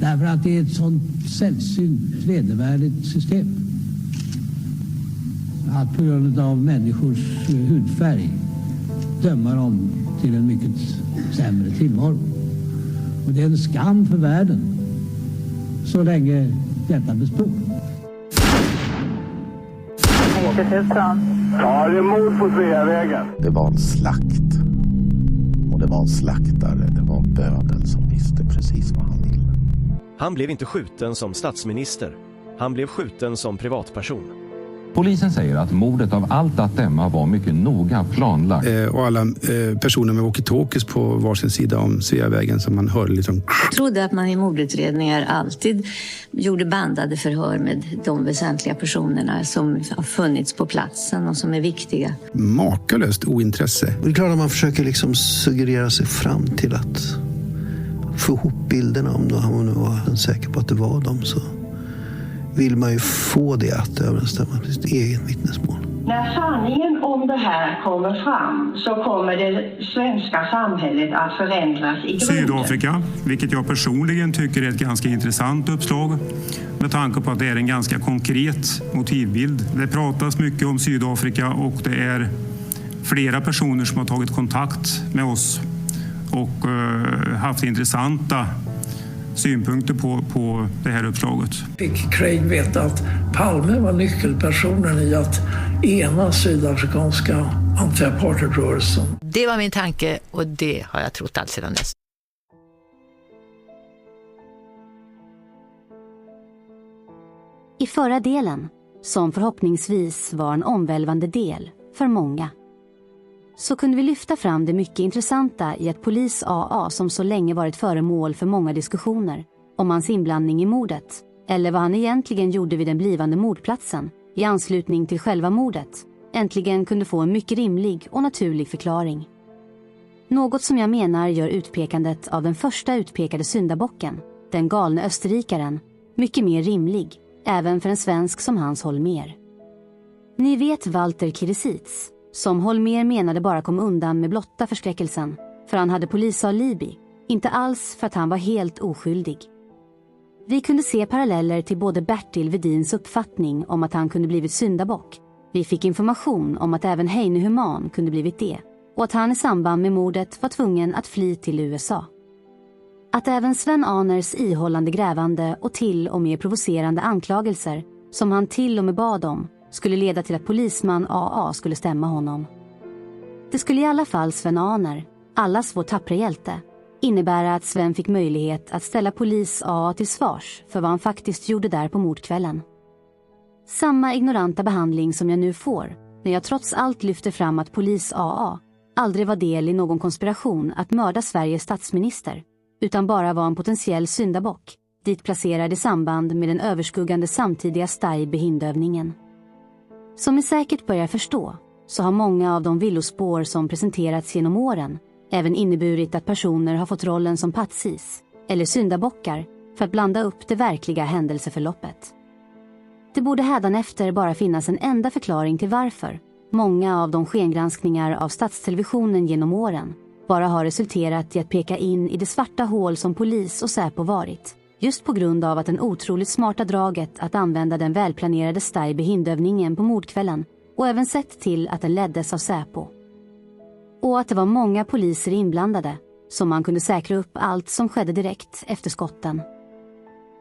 Därför att det är ett sånt sällsynt vedervärdigt system. Att på grund av människors hudfärg döma dem till en mycket sämre tillvaro. Och det är en skam för världen så länge detta består. Ja, det är mord på Sveavägen. Det var en slakt. Och det var en slaktare. Det var bödeln som visste precis vad han ville. Han blev inte skjuten som statsminister. Han blev skjuten som privatperson. Polisen säger att mordet av allt att döma var mycket noga planlagt. Och alla personer med walkie-talkies på varsin sida om Sveavägen som man hörde liksom. Jag trodde att man i mordutredningar alltid gjorde bandade förhör med de väsentliga personerna som har funnits på platsen och som är viktiga. Makalöst ointresse. Det är klart att man försöker liksom suggerera sig fram till att få ihop bilderna om man nu var säker på att det var dem, så vill man ju få det att överensstämma med sitt eget vittnesmål. När sanningen om det här kommer fram så kommer det svenska samhället att förändras i grunden. Sydafrika, vilket jag personligen tycker är ett ganska intressant uppslag med tanke på att det är en ganska konkret motivbild. Det pratas mycket om Sydafrika och det är flera personer som har tagit kontakt med oss och haft intressanta synpunkter på det här uppslaget. Fick Craig veta att Palme var nyckelpersonen i att ena sydafrikanska anti-apartheidrörelsen. Det var min tanke och det har jag trott allt sedan dess. I förra delen, som förhoppningsvis var en omvälvande del för många, så kunde vi lyfta fram det mycket intressanta i att polis AA, som så länge varit föremål för många diskussioner om hans inblandning i mordet, eller vad han egentligen gjorde vid den blivande mordplatsen i anslutning till själva mordet, äntligen kunde få en mycket rimlig och naturlig förklaring. Något som jag menar gör utpekandet av den första utpekade syndabocken, den galne österrikaren, mycket mer rimlig, även för en svensk som Hans Holmér. Ni vet Walter Kirisits, som Holmér menade bara kom undan med blotta förskräckelsen, för han hade polisalibi, inte alls för att han var helt oskyldig. Vi kunde se paralleller till både Bertil Vedins uppfattning om att han kunde blivit syndabock. Vi fick information om att även Heine Human kunde blivit det, och att han i samband med mordet var tvungen att fly till USA. Att även Sven Ahners ihållande grävande och till och med provocerande anklagelser, som han till och med bad om, skulle leda till att polisman AA skulle stämma honom. Det skulle i alla fall Sven Ahner, allas vår tappra hjälte, innebära att Sven fick möjlighet att ställa polis AA till svars för vad han faktiskt gjorde där på mordkvällen. Samma ignoranta behandling som jag nu får när jag trots allt lyfter fram att polis AA aldrig var del i någon konspiration att mörda Sveriges statsminister, utan bara var en potentiell syndabock, dit placerad i samband med den överskuggande samtidiga Stay-behindövningen. Som ni säkert börjar förstå, så har många av de villospår som presenterats genom åren även inneburit att personer har fått rollen som patsis eller syndabockar för att blanda upp det verkliga händelseförloppet. Det borde hädanefter bara finnas en enda förklaring till varför många av de skengranskningar av statstelevisionen genom åren bara har resulterat i att peka in i det svarta hål som polis och Säpo varit, just på grund av att den otroligt smarta draget att använda den välplanerade Stay-behindövningen på mordkvällen och även sett till att den leddes av Säpo. Och att det var många poliser inblandade, som man kunde säkra upp allt som skedde direkt efter skotten.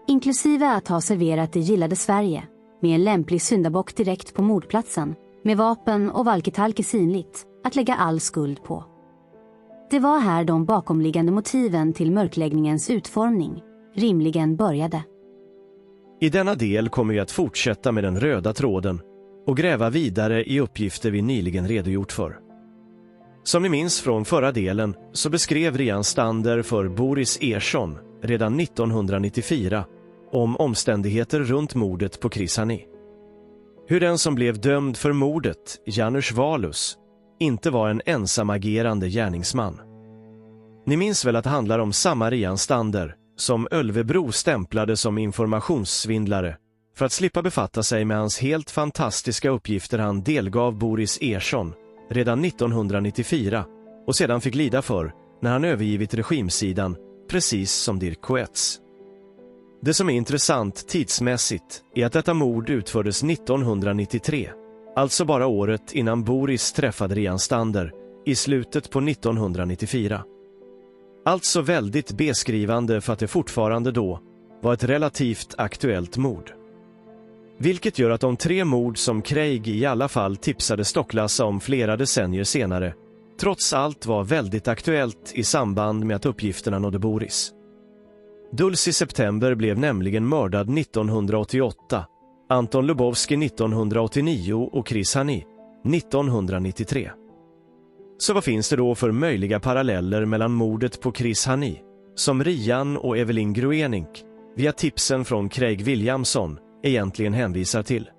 Inklusive att ha serverat det gillade Sverige, med en lämplig syndabock direkt på mordplatsen, med vapen och valketalke synligt, att lägga all skuld på. Det var här de bakomliggande motiven till mörkläggningens utformning rimligen började. I denna del kommer vi att fortsätta med den röda tråden och gräva vidare i uppgifter vi nyligen redogjort för. Som ni minns från förra delen så beskrev Rian Stander för Boris Ersson redan 1994 om omständigheter runt mordet på Chris Hani. Hur den som blev dömd för mordet, Janusz Walus, inte var en ensamagerande gärningsman. Ni minns väl att det handlar om samma Rian Stander som Ölvebro stämplade som informationssvindlare för att slippa befatta sig med hans helt fantastiska uppgifter han delgav Boris Ersson redan 1994 och sedan fick lida för när han övergivit regimsidan, precis som Dirk Coetz. Det som är intressant tidsmässigt är att detta mord utfördes 1993, alltså bara året innan Boris träffade Rian Stander i slutet på 1994. Alltså väldigt beskrivande för att det fortfarande då var ett relativt aktuellt mord. Vilket gör att de 3 mord som Craig i alla fall tipsade Stocklassa om flera decennier senare trots allt var väldigt aktuellt i samband med att uppgifterna nådde Boris. Dulcie September blev nämligen mördad 1988, Anton Lubowski 1989 och Chris Hani 1993. Så vad finns det då för möjliga paralleller mellan mordet på Chris Hani, som Rian och Evelyn Gruenink via tipsen från Craig Williamson egentligen hänvisar till?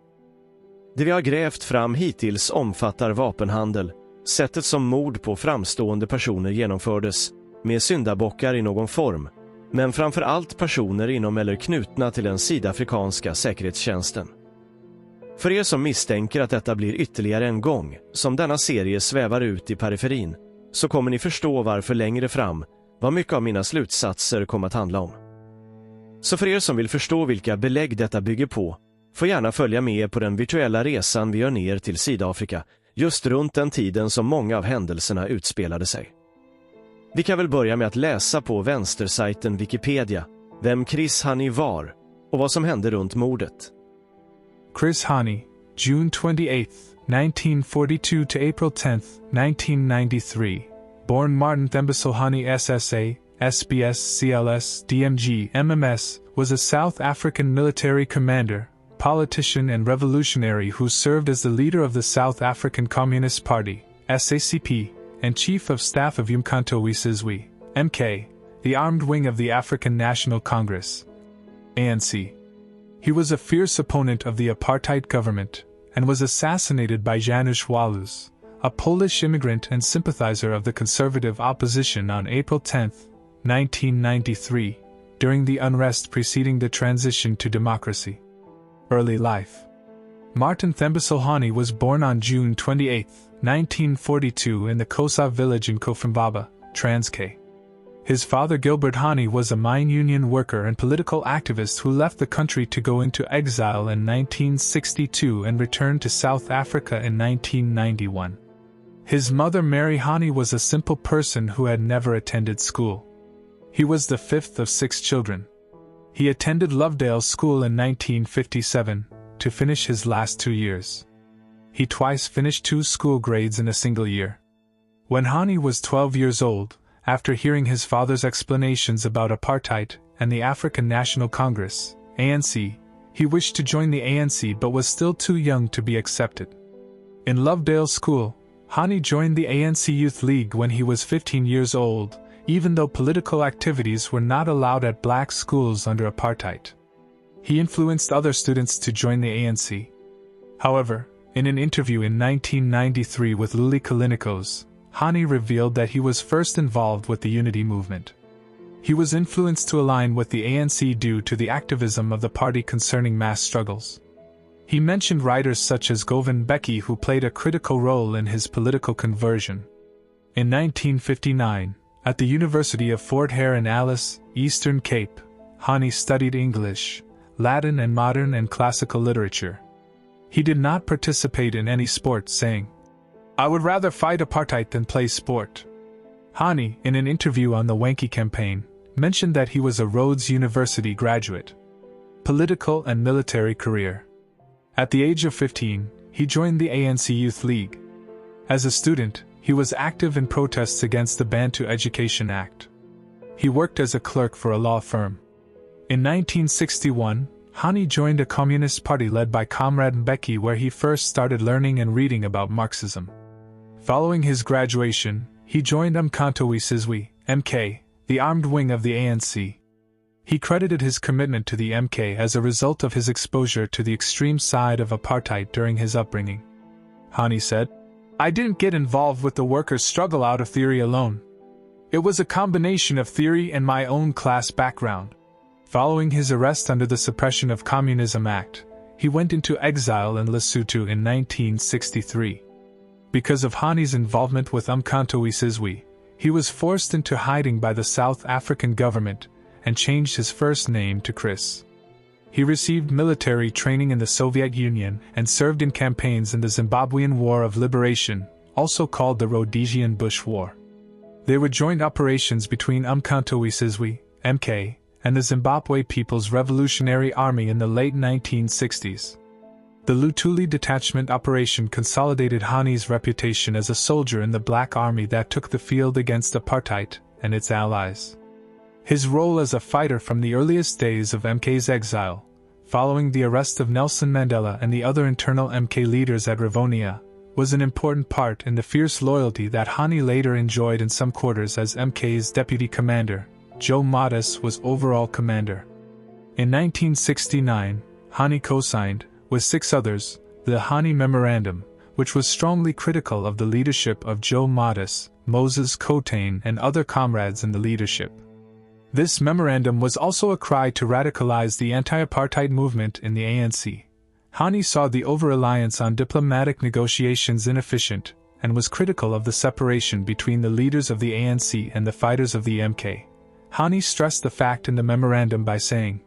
Det vi har grävt fram hittills omfattar vapenhandel, sättet som mord på framstående personer genomfördes, med syndabockar i någon form, men framför allt personer inom eller knutna till den sydafrikanska säkerhetstjänsten. För er som misstänker att detta blir ytterligare en gång som denna serie svävar ut i periferin, så kommer ni förstå varför längre fram vad mycket av mina slutsatser kommer att handla om. Så för er som vill förstå vilka belägg detta bygger på, får gärna följa med på den virtuella resan vi gör ner till Sydafrika, just runt den tiden som många av händelserna utspelade sig. Vi kan väl börja med att läsa på vänstersajten Wikipedia vem Chris Hani var och vad som hände runt mordet. Chris Hani, June 28, 1942 to April 10, 1993. Born Martin Thembisile Hani SSA, SBS, CLS, DMG, MMS, was a South African military commander, politician and revolutionary who served as the leader of the South African Communist Party, SACP, and Chief of Staff of Umkhonto we Sizwe, MK, the armed wing of the African National Congress, ANC. He was a fierce opponent of the apartheid government, and was assassinated by Janusz Walus, a Polish immigrant and sympathizer of the conservative opposition on April 10, 1993, during the unrest preceding the transition to democracy. Early life. Martin Thembisile Hani was born on June 28, 1942 in the Kosa village in Kofumbaba, Transkei. His father Gilbert Hani was a mine union worker and political activist who left the country to go into exile in 1962 and returned to South Africa in 1991. His mother Mary Hani was a simple person who had never attended school. He was the 5th of 6 children. He attended Lovedale School in 1957, to finish his last 2 years. He twice finished 2 school grades in a single year. When Hani was 12 years old, after hearing his father's explanations about apartheid and the African National Congress, ANC, he wished to join the ANC but was still too young to be accepted. In Lovedale School, Hani joined the ANC Youth League when he was 15 years old, even though political activities were not allowed at black schools under apartheid. He influenced other students to join the ANC. However, in an interview in 1993 with Luli Kalinikos, Hani revealed that he was first involved with the Unity movement. He was influenced to align with the ANC due to the activism of the party concerning mass struggles. He mentioned writers such as Govan Mbeki who played a critical role in his political conversion. In 1959, at the University of Fort Hare in Alice, Eastern Cape, Hani studied English, Latin and modern and classical literature. He did not participate in any sport, saying, "I would rather fight apartheid than play sport." Hani, in an interview on the Wankie campaign, mentioned that he was a Rhodes University graduate. Political and military career. At the age of 15, he joined the ANC Youth League. As a student, he was active in protests against the Bantu Education Act. He worked as a clerk for a law firm. In 1961, Hani joined a communist party led by Comrade Mbeki where he first started learning and reading about Marxism. Following his graduation, he joined Umkhonto we Sizwe, MK, the armed wing of the ANC. He credited his commitment to the MK as a result of his exposure to the extreme side of apartheid during his upbringing. Hani said, "I didn't get involved with the workers' struggle out of theory alone. It was a combination of theory and my own class background." Following his arrest under the Suppression of Communism Act, he went into exile in Lesotho in 1963. Because of Hani's involvement with Umkhonto we Sizwe, he was forced into hiding by the South African government, and changed his first name to Chris. He received military training in the Soviet Union and served in campaigns in the Zimbabwean War of Liberation, also called the Rhodesian Bush War. They were joint operations between Umkhonto we Sizwe, MK, and the Zimbabwe People's Revolutionary Army in the late 1960s. The Lutuli detachment operation consolidated Hani's reputation as a soldier in the Black Army that took the field against apartheid and its allies. His role as a fighter from the earliest days of MK's exile, following the arrest of Nelson Mandela and the other internal MK leaders at Rivonia, was an important part in the fierce loyalty that Hani later enjoyed in some quarters as MK's deputy commander. Joe Mattis was overall commander. In 1969, Hani co-signed, with 6 others, the Hani Memorandum, which was strongly critical of the leadership of Joe Mattis, Moses Kotane and other comrades in the leadership. This memorandum was also a cry to radicalize the anti-apartheid movement in the ANC. Hani saw the over-reliance on diplomatic negotiations inefficient, and was critical of the separation between the leaders of the ANC and the fighters of the MK. Hani stressed the fact in the memorandum by saying,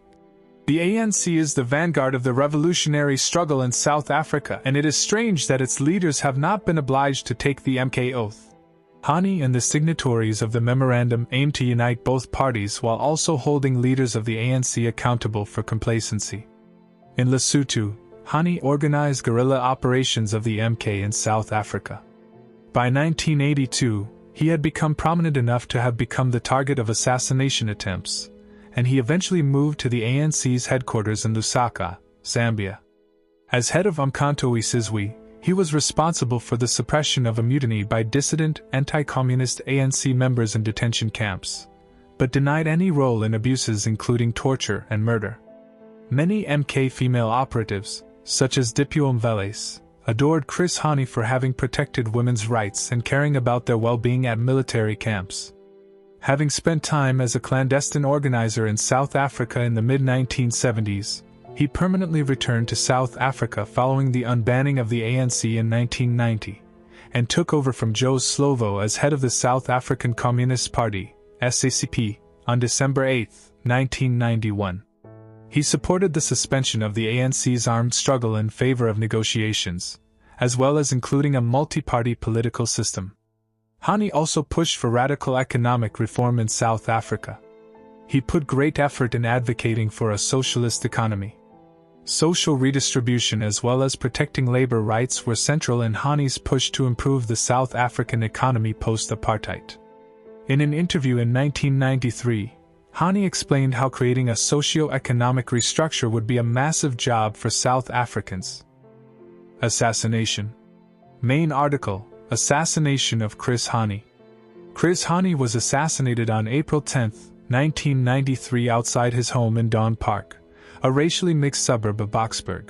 "The ANC is the vanguard of the revolutionary struggle in South Africa, and it is strange that its leaders have not been obliged to take the MK oath." Hani and the signatories of the memorandum aimed to unite both parties while also holding leaders of the ANC accountable for complacency. In Lesotho, Hani organized guerrilla operations of the MK in South Africa. By 1982, he had become prominent enough to have become the target of assassination attempts, and he eventually moved to the ANC's headquarters in Lusaka, Zambia. As head of Umkhonto we Sizwe, he was responsible for the suppression of a mutiny by dissident, anti-communist ANC members in detention camps, but denied any role in abuses including torture and murder. Many MK female operatives, such as Dipuo Mveles, adored Chris Hani for having protected women's rights and caring about their well-being at military camps. Having spent time as a clandestine organizer in South Africa in the mid-1970s, he permanently returned to South Africa following the unbanning of the ANC in 1990, and took over from Joe Slovo as head of the South African Communist Party, SACP, on December 8, 1991. He supported the suspension of the ANC's armed struggle in favor of negotiations, as well as including a multi-party political system. Hani also pushed for radical economic reform in South Africa. He put great effort in advocating for a socialist economy. Social redistribution as well as protecting labor rights were central in Hani's push to improve the South African economy post-apartheid. In an interview in 1993, Hani explained how creating a socio-economic restructure would be a massive job for South Africans. Assassination. Main article: Assassination of Chris Hani. Chris Hani was assassinated on April 10, 1993 outside his home in Dawn Park, a racially mixed suburb of Boksburg.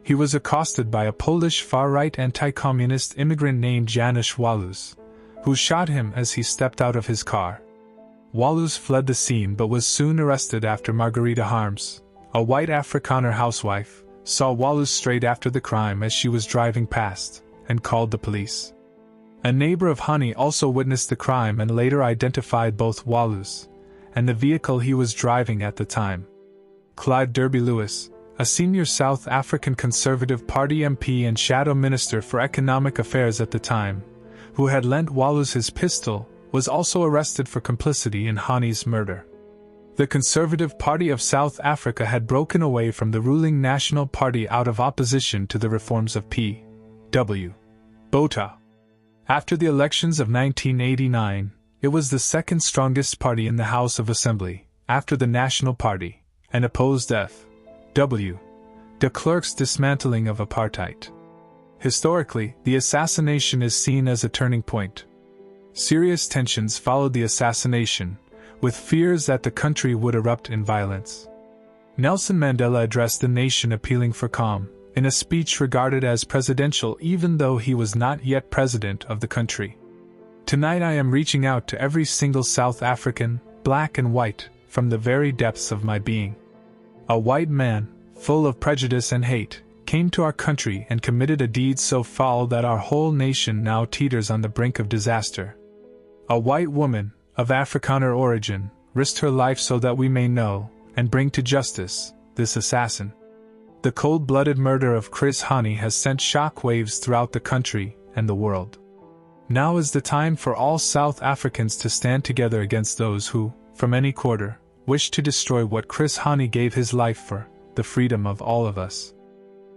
He was accosted by a Polish far-right anti-communist immigrant named Janusz Walus, who shot him as he stepped out of his car. Walus fled the scene but was soon arrested after Margarita Harms, a white Afrikaner housewife, saw Walus straight after the crime as she was driving past, and called the police. A neighbor of Hani also witnessed the crime and later identified both Walus and the vehicle he was driving at the time. Clyde Derby Lewis, a senior South African Conservative Party MP and Shadow Minister for Economic Affairs at the time, who had lent Walus his pistol, was also arrested for complicity in Hani's murder. The Conservative Party of South Africa had broken away from the ruling National Party out of opposition to the reforms of P.W. Botha. After the elections of 1989, it was the second strongest party in the House of Assembly, after the National Party, and opposed F.W. de Klerk's dismantling of apartheid. Historically, the assassination is seen as a turning point. Serious tensions followed the assassination, with fears that the country would erupt in violence. Nelson Mandela addressed the nation appealing for calm, in a speech regarded as presidential even though he was not yet president of the country. Tonight I am reaching out to every single South African, black and white, from the very depths of my being. A white man, full of prejudice and hate, came to our country and committed a deed so foul that our whole nation now teeters on the brink of disaster. A white woman, of Afrikaner origin, risked her life so that we may know, and bring to justice, this assassin. The cold-blooded murder of Chris Hani has sent shockwaves throughout the country and the world. Now is the time for all South Africans to stand together against those who, from any quarter, wish to destroy what Chris Hani gave his life for, the freedom of all of us.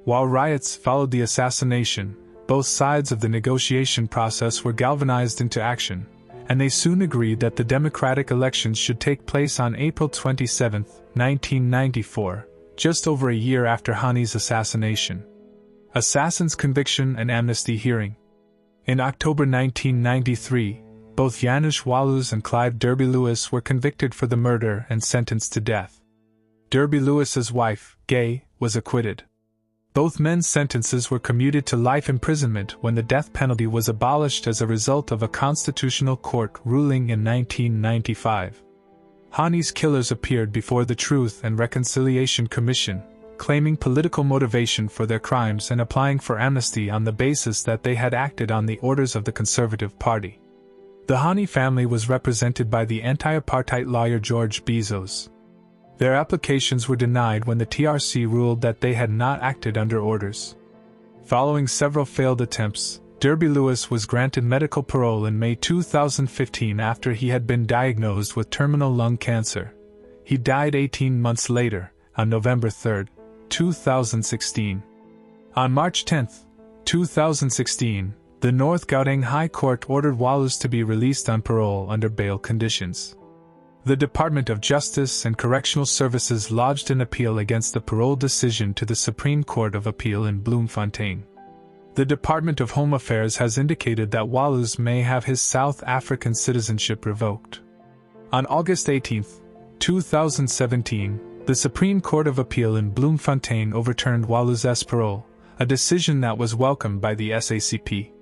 While riots followed the assassination, both sides of the negotiation process were galvanized into action, and they soon agreed that the democratic elections should take place on April 27, 1994, just over a year after Hani's assassination. Assassin's conviction and amnesty hearing. In October 1993, both Janusz Wałęsa and Clive Derby Lewis were convicted for the murder and sentenced to death. Derby Lewis's wife, Gay, was acquitted. Both men's sentences were commuted to life imprisonment when the death penalty was abolished as a result of a constitutional court ruling in 1995. Hani's killers appeared before the Truth and Reconciliation Commission, claiming political motivation for their crimes and applying for amnesty on the basis that they had acted on the orders of the Conservative Party. The Hani family was represented by the anti-apartheid lawyer George Bezos. Their applications were denied when the TRC ruled that they had not acted under orders. Following several failed attempts, Derby Lewis was granted medical parole in May 2015 after he had been diagnosed with terminal lung cancer. He died 18 months later, on November 3, 2016. On March 10, 2016, the North Gauteng High Court ordered Wałęsa to be released on parole under bail conditions. The Department of Justice and Correctional Services lodged an appeal against the parole decision to the Supreme Court of Appeal in Bloemfontein. The Department of Home Affairs has indicated that Wałęsa may have his South African citizenship revoked. On August 18, 2017, the Supreme Court of Appeal in Bloemfontein overturned Wałęsa's parole, a decision that was welcomed by the SACP.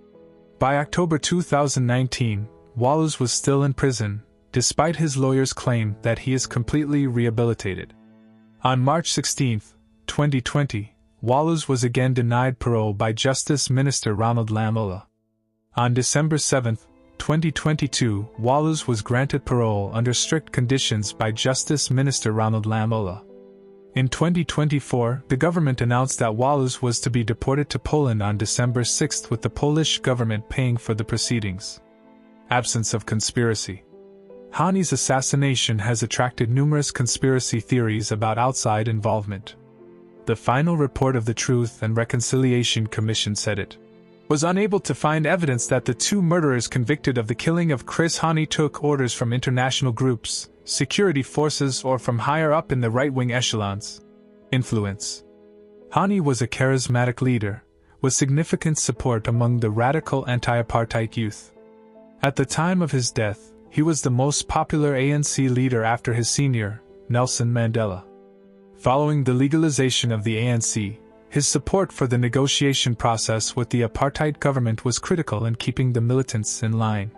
By October 2019, Wałęsa was still in prison, despite his lawyer's claim that he is completely rehabilitated. On March 16, 2020, Wałęsa was again denied parole by Justice Minister Ronald Lamola. On December 7, 2022, Wałęsa was granted parole under strict conditions by Justice Minister Ronald Lamola. In 2024, the government announced that Wałęsa was to be deported to Poland on December 6 with the Polish government paying for the proceedings. Absence of conspiracy. Hani's assassination has attracted numerous conspiracy theories about outside involvement. The final report of the Truth and Reconciliation Commission said it was unable to find evidence that the two murderers convicted of the killing of Chris Hani took orders from international groups, security forces, or from higher up in the right-wing echelons. Influence. Hani was a charismatic leader, with significant support among the radical anti-apartheid youth. At the time of his death, he was the most popular ANC leader after his senior, Nelson Mandela. Following the legalization of the ANC, his support for the negotiation process with the apartheid government was critical in keeping the militants in line.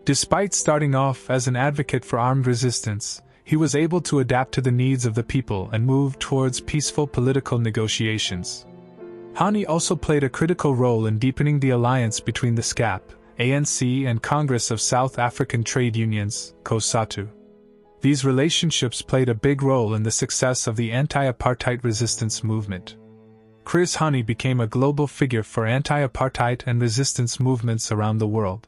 Despite starting off as an advocate for armed resistance, he was able to adapt to the needs of the people and move towards peaceful political negotiations. Hani also played a critical role in deepening the alliance between the SCAP, ANC and Congress of South African Trade Unions, COSATU. These relationships played a big role in the success of the anti-apartheid resistance movement. Chris Hani became a global figure for anti-apartheid and resistance movements around the world.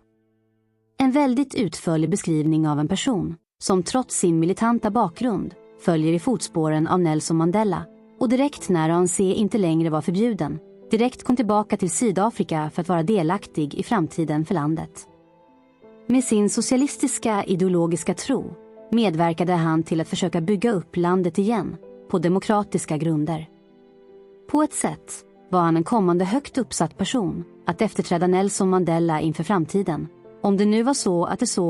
En väldigt utförlig beskrivning av en person som trots sin militanta bakgrund följer i fotspåren av Nelson Mandela och direkt när ANC inte längre var förbjuden, direkt kom tillbaka till Sydafrika för att vara delaktig i framtiden för landet. Med sin socialistiska ideologiska tro medverkade han till att försöka bygga upp landet igen på demokratiska grunder. På ett sätt var han en kommande högt uppsatt person att efterträda Nelson Mandela inför framtiden, om det nu var så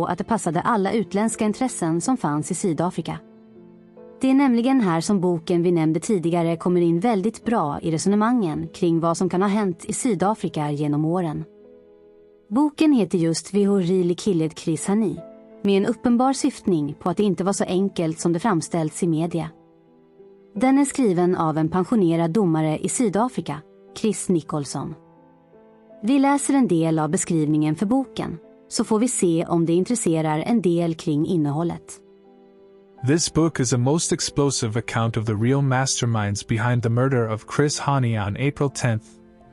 att det passade alla utländska intressen som fanns i Sydafrika. Det är nämligen här som boken vi nämnde tidigare kommer in väldigt bra i resonemangen kring vad som kan ha hänt i Sydafrika genom åren. Boken heter just Vi har really killed Chris Hani, med en uppenbar syftning på att det inte var så enkelt som det framställts i media. Den är skriven av en pensionerad domare i Sydafrika, Chris Nicholson. Vi läser en del av beskrivningen för boken, så får vi se om det intresserar en del kring innehållet. This book is a most explosive account of the real masterminds behind the murder of Chris Hani on April 10,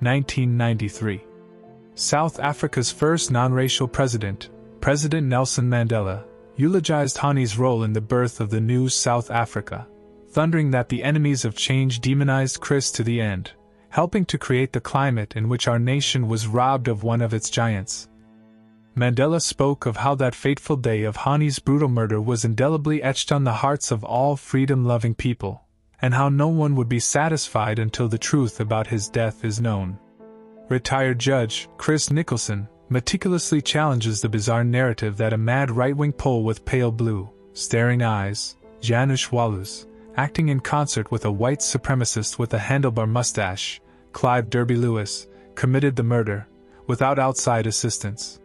1993. South Africa's first non-racial president, President Nelson Mandela, eulogized Hani's role in the birth of the new South Africa, thundering that the enemies of change demonized Chris to the end, helping to create the climate in which our nation was robbed of one of its giants. Mandela spoke of how that fateful day of Hani's brutal murder was indelibly etched on the hearts of all freedom-loving people, and how no one would be satisfied until the truth about his death is known. Retired Judge Chris Nicholson meticulously challenges the bizarre narrative that a mad right-wing Pole with pale blue, staring eyes, Janusz Wałęsa, acting in concert with a white supremacist with a handlebar mustache, Clive Derby-Lewis, committed the murder, without outside assistance.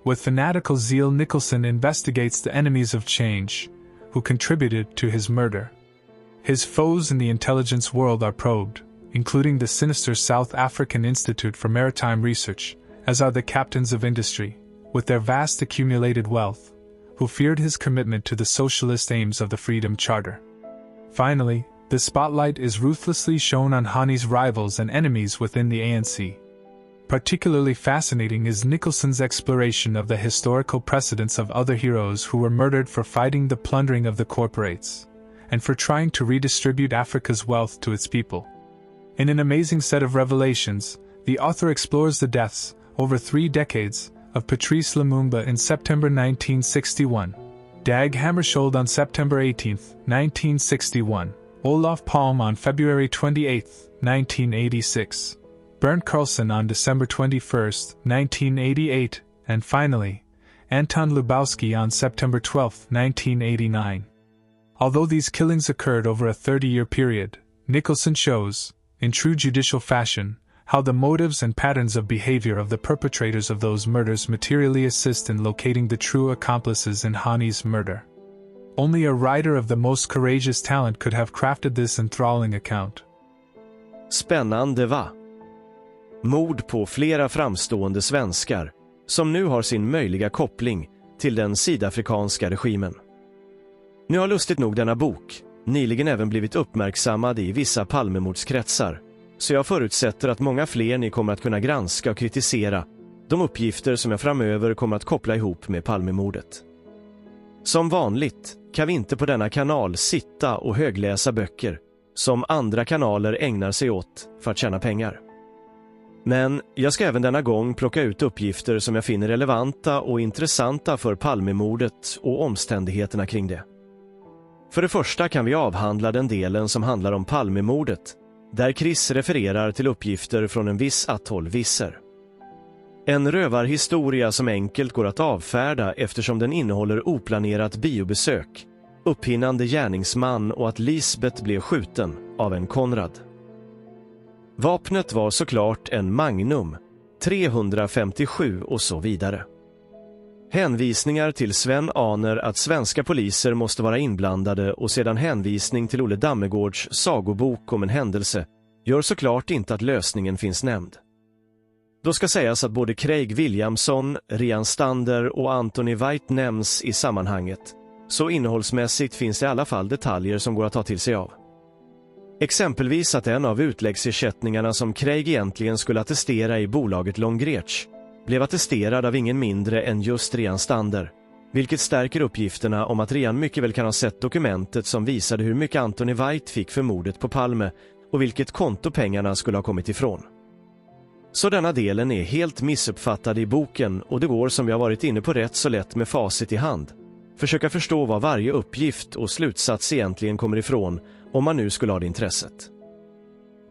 With fanatical zeal, Nicholson investigates the enemies of change, who contributed to his murder. His foes in the intelligence world are probed, including the sinister South African Institute for Maritime Research, as are the captains of industry, with their vast accumulated wealth, who feared his commitment to the socialist aims of the Freedom Charter. Finally, the spotlight is ruthlessly shown on Hani's rivals and enemies within the ANC. Particularly fascinating is Nicholson's exploration of the historical precedents of other heroes who were murdered for fighting the plundering of the corporates, and for trying to redistribute Africa's wealth to its people. In an amazing set of revelations, the author explores the deaths, over 3 decades, of Patrice Lumumba in September 1961, Dag Hammarskjöld on September 18, 1961, Olof Palme on February 28, 1986, Bernd Carlson on December 21, 1988, and finally, Anton Lubowski on September 12, 1989. Although these killings occurred over a 30-year period, Nicholson shows, in true judicial fashion, how the motives and patterns of behavior of the perpetrators of those murders materially assist in locating the true accomplices in Hani's murder. Only a writer of the most courageous talent could have crafted this enthralling account. Spännande va? Mord på flera framstående svenskar som nu har sin möjliga koppling till den sydafrikanska regimen. Nu har lustigt nog denna bok nyligen även blivit uppmärksammad i vissa Palmemordskretsar, så jag förutsätter att många fler ni kommer att kunna granska och kritisera de uppgifter som jag framöver kommer att koppla ihop med Palmemordet. Som vanligt kan vi inte på denna kanal sitta och högläsa böcker som andra kanaler ägnar sig åt för att tjäna pengar. Men jag ska även denna gång plocka ut uppgifter som jag finner relevanta och intressanta för Palmemordet och omständigheterna kring det. För det första kan vi avhandla den delen som handlar om Palmemordet, där Chris refererar till uppgifter från en viss atoll Visser. En rövarhistoria som enkelt går att avfärda eftersom den innehåller oplanerat biobesök, upphinnande gärningsman och att Lisbeth blev skjuten av en Konrad. Vapnet var såklart en Magnum, 357 och så vidare. Hänvisningar till Sven Aner att svenska poliser måste vara inblandade och sedan hänvisning till Olle Dammegårds sagobok om en händelse gör såklart inte att lösningen finns nämnd. Då ska sägas att både Craig Williamson, Rian Stander och Anthony White nämns i sammanhanget, så innehållsmässigt finns det i alla fall detaljer som går att ta till sig av. Exempelvis att en av utläggsersättningarna som Craig egentligen skulle attestera i bolaget Longreach blev attesterad av ingen mindre än just Rian Stander, vilket stärker uppgifterna om att Rian mycket väl kan ha sett dokumentet som visade hur mycket Anthony White fick för mordet på Palme och vilket konto pengarna skulle ha kommit ifrån. Så denna delen är helt missuppfattad i boken och det går som vi har varit inne på rätt så lätt med facit i hand. Försöka förstå var varje uppgift och slutsats egentligen kommer ifrån om man nu skulle ha det intresset.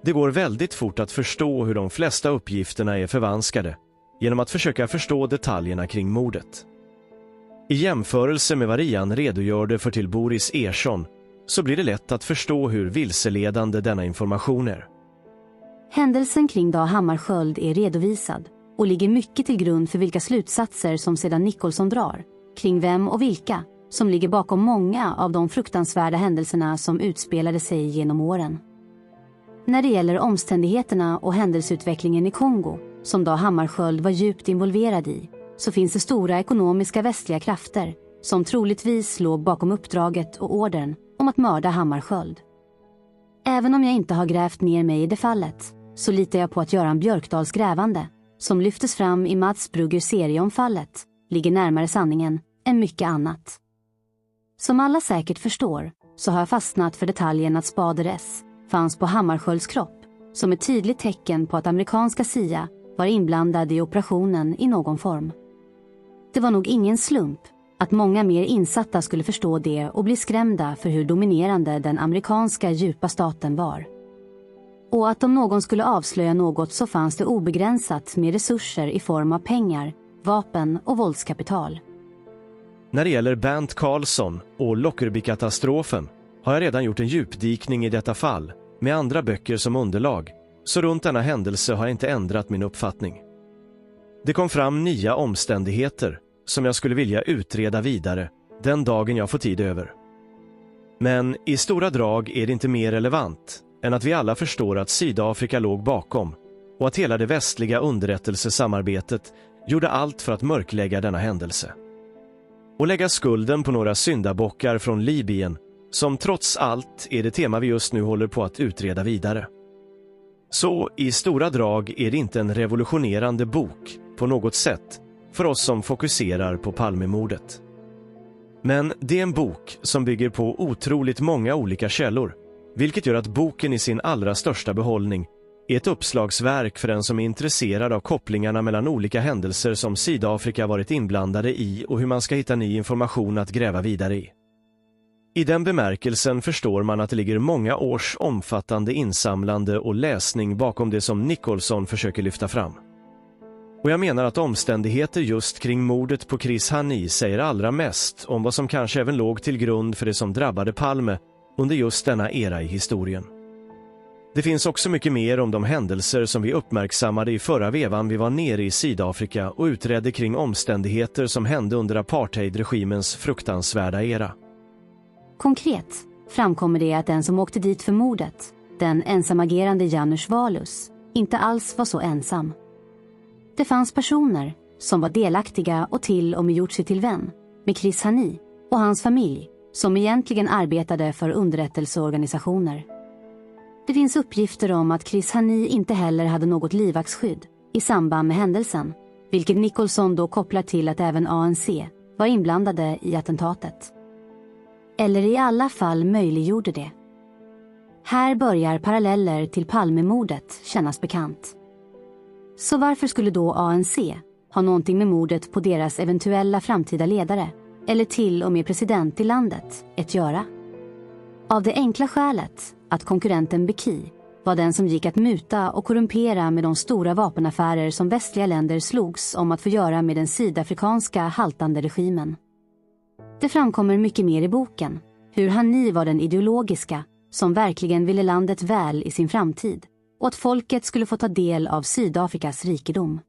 Det går väldigt fort att förstå hur de flesta uppgifterna är förvanskade genom att försöka förstå detaljerna kring mordet. I jämförelse med vad Rian redogörde för till Boris Ersson så blir det lätt att förstå hur vilseledande denna information är. Händelsen kring Dag Hammarskjöld är redovisad och ligger mycket till grund för vilka slutsatser som sedan Nicholson drar, kring vem och vilka som ligger bakom många av de fruktansvärda händelserna som utspelade sig genom åren. När det gäller omständigheterna och händelseutvecklingen i Kongo, som Dag Hammarskjöld var djupt involverad i, så finns det stora ekonomiska västliga krafter, som troligtvis låg bakom uppdraget och ordern om att mörda Hammarskjöld. Även om jag inte har grävt ner mig i det fallet, så litar jag på att Göran Björkdals grävande, som lyftes fram i Mats Bruggers serie om fallet, ligger närmare sanningen än mycket annat. Som alla säkert förstår så har jag fastnat för detaljen att Spader S fanns på Hammarskjölds kropp som ett tydligt tecken på att amerikanska CIA var inblandad i operationen i någon form. Det var nog ingen slump att många mer insatta skulle förstå det och bli skrämda för hur dominerande den amerikanska djupa staten var. Och att om någon skulle avslöja något så fanns det obegränsat med resurser i form av pengar, vapen och våldskapital. När det gäller Bernt Karlsson och Lockerbie-katastrofen har jag redan gjort en djupdykning i detta fall med andra böcker som underlag, så runt denna händelse har jag inte ändrat min uppfattning. Det kom fram nya omständigheter som jag skulle vilja utreda vidare den dagen jag får tid över. Men i stora drag är det inte mer relevant än att vi alla förstår att Sydafrika låg bakom och att hela det västliga underrättelsesamarbetet gjorde allt för att mörklägga denna händelse. Och lägga skulden på några syndabockar från Libyen, som trots allt är det tema vi just nu håller på att utreda vidare. Så i stora drag är det inte en revolutionerande bok på något sätt för oss som fokuserar på Palmemordet. Men det är en bok som bygger på otroligt många olika källor, vilket gör att boken i sin allra största behållning är ett uppslagsverk för den som är intresserad av kopplingarna mellan olika händelser som Sydafrika varit inblandade i och hur man ska hitta ny information att gräva vidare i. I den bemärkelsen förstår man att det ligger många års omfattande insamlande och läsning bakom det som Nicholson försöker lyfta fram. Och jag menar att omständigheter just kring mordet på Chris Hani säger allra mest om vad som kanske även låg till grund för det som drabbade Palme under just denna era i historien. Det finns också mycket mer om de händelser som vi uppmärksammade i förra vevan vi var nere i Sydafrika och utredde kring omständigheter som hände under apartheidregimens fruktansvärda era. Konkret framkommer det att den som åkte dit för mordet, den ensamagerande Janusz Walus, inte alls var så ensam. Det fanns personer som var delaktiga och till och med gjort sig till vän med Chris Hani och hans familj som egentligen arbetade för underrättelseorganisationer. Det finns uppgifter om att Chris Hani inte heller hade något livvaktsskydd i samband med händelsen, vilket Nicholson då kopplar till att även ANC var inblandade i attentatet. Eller i alla fall möjliggjorde det. Här börjar paralleller till Palmemordet kännas bekant. Så varför skulle då ANC ha någonting med mordet på deras eventuella framtida ledare eller till och med president i landet att göra? Av det enkla skälet att konkurrenten Beki var den som gick att muta och korrumpera med de stora vapenaffärer som västliga länder slogs om att få göra med den sydafrikanska haltande regimen. Det framkommer mycket mer i boken, hur Hani var den ideologiska som verkligen ville landet väl i sin framtid och att folket skulle få ta del av Sydafrikas rikedom.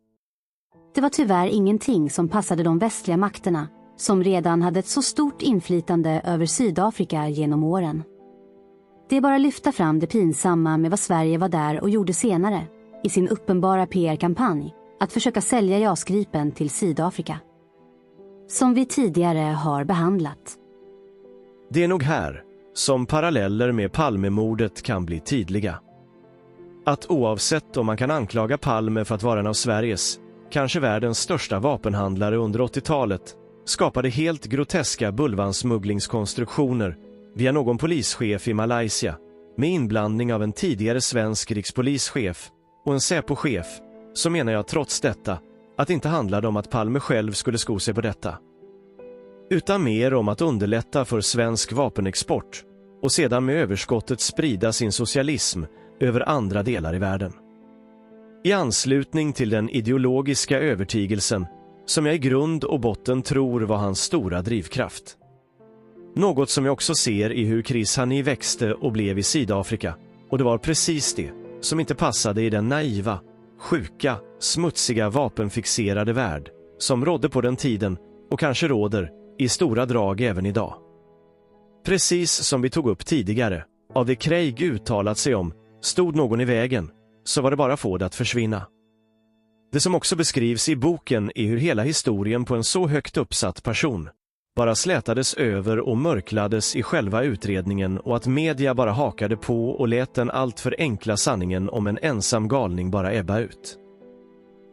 Det var tyvärr ingenting som passade de västliga makterna som redan hade ett så stort inflytande över Sydafrika genom åren. Det är bara att lyfta fram det pinsamma med vad Sverige var där och gjorde senare i sin uppenbara PR-kampanj att försöka sälja JAS Gripen till Sydafrika. Som vi tidigare har behandlat. Det är nog här som paralleller med Palmemordet kan bli tydliga. Att oavsett om man kan anklaga Palme för att vara en av Sveriges, kanske världens största vapenhandlare under 80-talet, skapade helt groteska bulvansmugglingskonstruktioner via någon polischef i Malaysia med inblandning av en tidigare svensk rikspolischef och en Säpo-chef, så menar jag trots detta att det inte handlade om att Palme själv skulle sko sig på detta. Utan mer om att underlätta för svensk vapenexport och sedan med överskottet sprida sin socialism över andra delar i världen. I anslutning till den ideologiska övertygelsen som jag i grund och botten tror var hans stora drivkraft. Något som jag också ser i hur Chris Hani växte och blev i Sydafrika, och det var precis det som inte passade i den naiva, sjuka, smutsiga vapenfixerade värld som rådde på den tiden och kanske råder i stora drag även idag. Precis som vi tog upp tidigare, av det Craig uttalat sig om, stod någon i vägen, så var det bara att få det att försvinna. Det som också beskrivs i boken är hur hela historien på en så högt uppsatt person, bara slätades över och mörklades i själva utredningen och att media bara hakade på och lät den alltför enkla sanningen om en ensam galning bara ebba ut.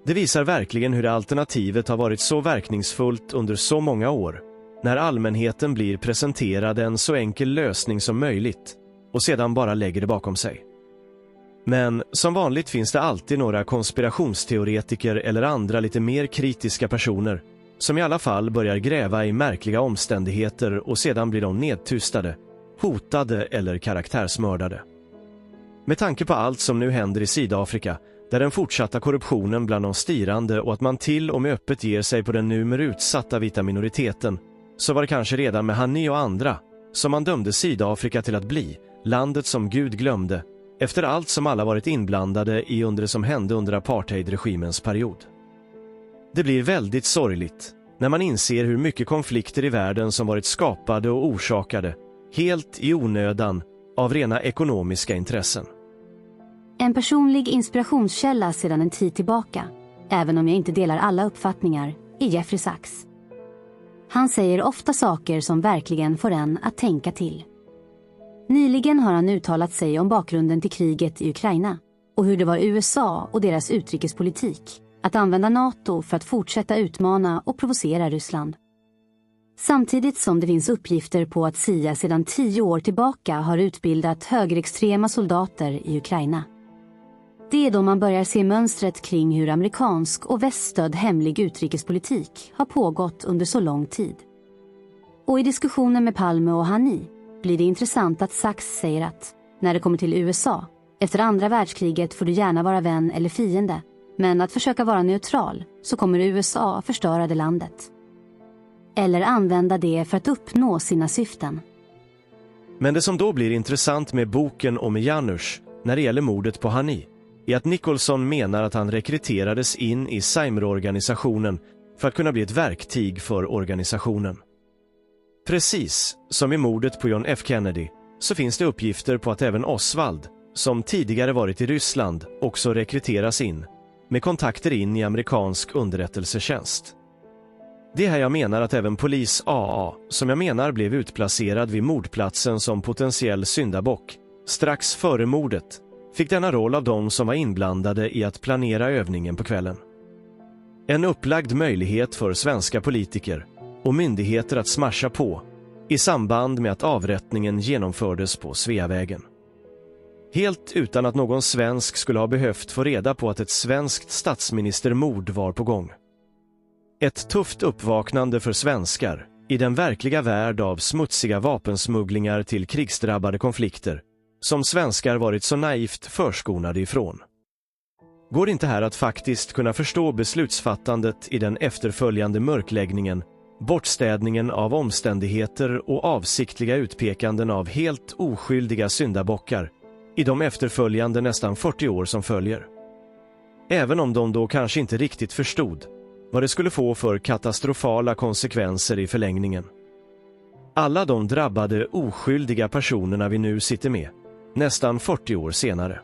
Det visar verkligen hur alternativet har varit så verkningsfullt under så många år, när allmänheten blir presenterad en så enkel lösning som möjligt och sedan bara lägger det bakom sig. Men som vanligt finns det alltid några konspirationsteoretiker eller andra lite mer kritiska personer som i alla fall börjar gräva i märkliga omständigheter och sedan blir de nedtystade, hotade eller karaktärsmördade. Med tanke på allt som nu händer i Sydafrika, där den fortsatta korruptionen bland de styrande och att man till och med öppet ger sig på den numera utsatta vita minoriteten, så var det kanske redan med Hani och andra som man dömde Sydafrika till att bli landet som Gud glömde efter allt som alla varit inblandade i under det som hände under apartheidregimens period. Det blir väldigt sorgligt när man inser hur mycket konflikter i världen som varit skapade och orsakade, helt i onödan, av rena ekonomiska intressen. En personlig inspirationskälla sedan en tid tillbaka, även om jag inte delar alla uppfattningar, är Jeffrey Sachs. Han säger ofta saker som verkligen får en att tänka till. Nyligen har han uttalat sig om bakgrunden till kriget i Ukraina och hur det var USA och deras utrikespolitik att använda NATO för att fortsätta utmana och provocera Ryssland. Samtidigt som det finns uppgifter på att CIA sedan 10 år tillbaka har utbildat högerextrema soldater i Ukraina. Det är då man börjar se mönstret kring hur amerikansk och väststödd hemlig utrikespolitik har pågått under så lång tid. Och i diskussionen med Palme och Hani blir det intressant att Sachs säger att när det kommer till USA, efter andra världskriget får du gärna vara vän eller fiende, men att försöka vara neutral så kommer USA förstöra det landet. Eller använda det för att uppnå sina syften. Men det som då blir intressant med boken om Janusz när det gäller mordet på Hani är att Nicholson menar att han rekryterades in i Seymour-organisationen för att kunna bli ett verktyg för organisationen. Precis som i mordet på John F. Kennedy så finns det uppgifter på att även Oswald, som tidigare varit i Ryssland, också rekryteras in, med kontakter in i amerikansk underrättelsetjänst. Det är här jag menar att även polis AA, som jag menar blev utplacerad vid mordplatsen som potentiell syndabock, strax före mordet, fick denna roll av de som var inblandade i att planera övningen på kvällen. En upplagd möjlighet för svenska politiker och myndigheter att smasha på i samband med att avrättningen genomfördes på Sveavägen. Helt utan att någon svensk skulle ha behövt få reda på att ett svenskt statsministermord var på gång. Ett tufft uppvaknande för svenskar i den verkliga värld av smutsiga vapensmugglingar till krigsdrabbade konflikter som svenskar varit så naivt förskonade ifrån. Går det inte här att faktiskt kunna förstå beslutsfattandet i den efterföljande mörkläggningen, bortstädningen av omständigheter och avsiktliga utpekanden av helt oskyldiga syndabockar i de efterföljande nästan 40 år som följer? Även om de då kanske inte riktigt förstod vad det skulle få för katastrofala konsekvenser i förlängningen. Alla de drabbade oskyldiga personerna vi nu sitter med, nästan 40 år senare.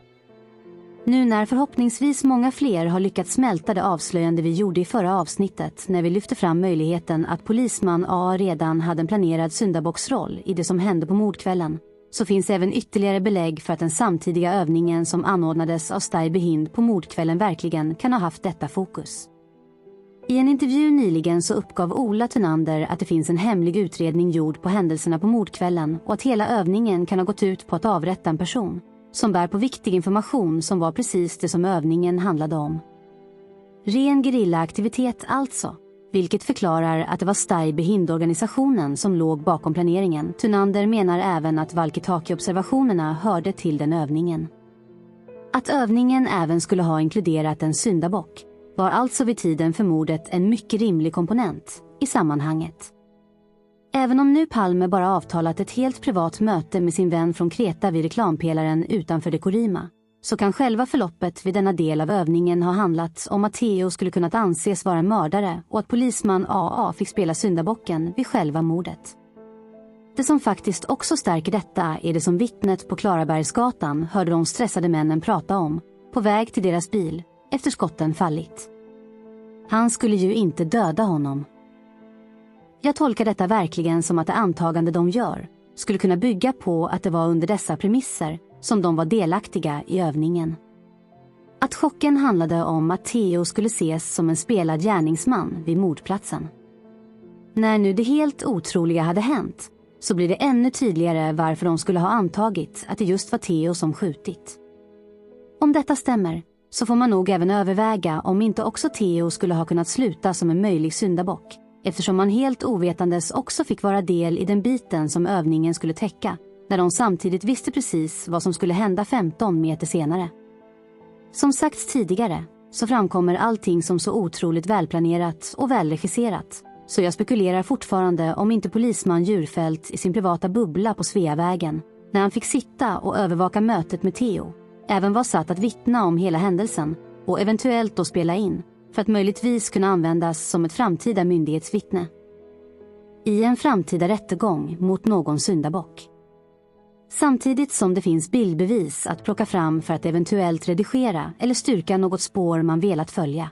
Nu när förhoppningsvis många fler har lyckats smälta det avslöjande vi gjorde i förra avsnittet när vi lyfte fram möjligheten att polisman A redan hade en planerad syndabocksroll i det som hände på mordkvällen, så finns även ytterligare belägg för att den samtidiga övningen som anordnades av Stay Behind på mordkvällen verkligen kan ha haft detta fokus. I en intervju nyligen så uppgav Ola Thunander att det finns en hemlig utredning gjord på händelserna på mordkvällen och att hela övningen kan ha gått ut på att avrätta en person som bär på viktig information som var precis det som övningen handlade om. Ren gerillaaktivitet alltså, vilket förklarar att det var Stay Behind-organisationen som låg bakom planeringen. Thunander menar även att walkie-talkie-observationerna hörde till den övningen. Att övningen även skulle ha inkluderat en syndabock var alltså vid tiden för mordet en mycket rimlig komponent i sammanhanget. Även om nu Palme bara avtalat ett helt privat möte med sin vän från Kreta vid reklampelaren utanför Dekorima, så kan själva förloppet vid denna del av övningen ha handlat om att Theo skulle kunnat anses vara mördare och att polisman AA fick spela syndabocken vid själva mordet. Det som faktiskt också stärker detta är det som vittnet på Klarabergsgatan hörde de stressade männen prata om på väg till deras bil efter skotten fallit. Han skulle ju inte döda honom. Jag tolkar detta verkligen som att det antagande de gör skulle kunna bygga på att det var under dessa premisser som de var delaktiga i övningen. Att chocken handlade om att Theo skulle ses som en spelad gärningsman vid mordplatsen. När nu det helt otroliga hade hänt så blir det ännu tydligare varför de skulle ha antagit att det just var Theo som skjutit. Om detta stämmer så får man nog även överväga om inte också Theo skulle ha kunnat sluta som en möjlig syndabock, eftersom man helt ovetandes också fick vara del i den biten som övningen skulle täcka, när de samtidigt visste precis vad som skulle hända 15 meter senare. Som sagts tidigare så framkommer allting som så otroligt välplanerat och välregisserat, så jag spekulerar fortfarande om inte polisman Djurfält i sin privata bubbla på Sveavägen, när han fick sitta och övervaka mötet med Theo, även var satt att vittna om hela händelsen och eventuellt då spela in för att möjligtvis kunna användas som ett framtida myndighetsvittne i en framtida rättegång mot någon syndabock. Samtidigt som det finns bildbevis att plocka fram för att eventuellt redigera eller styrka något spår man velat följa.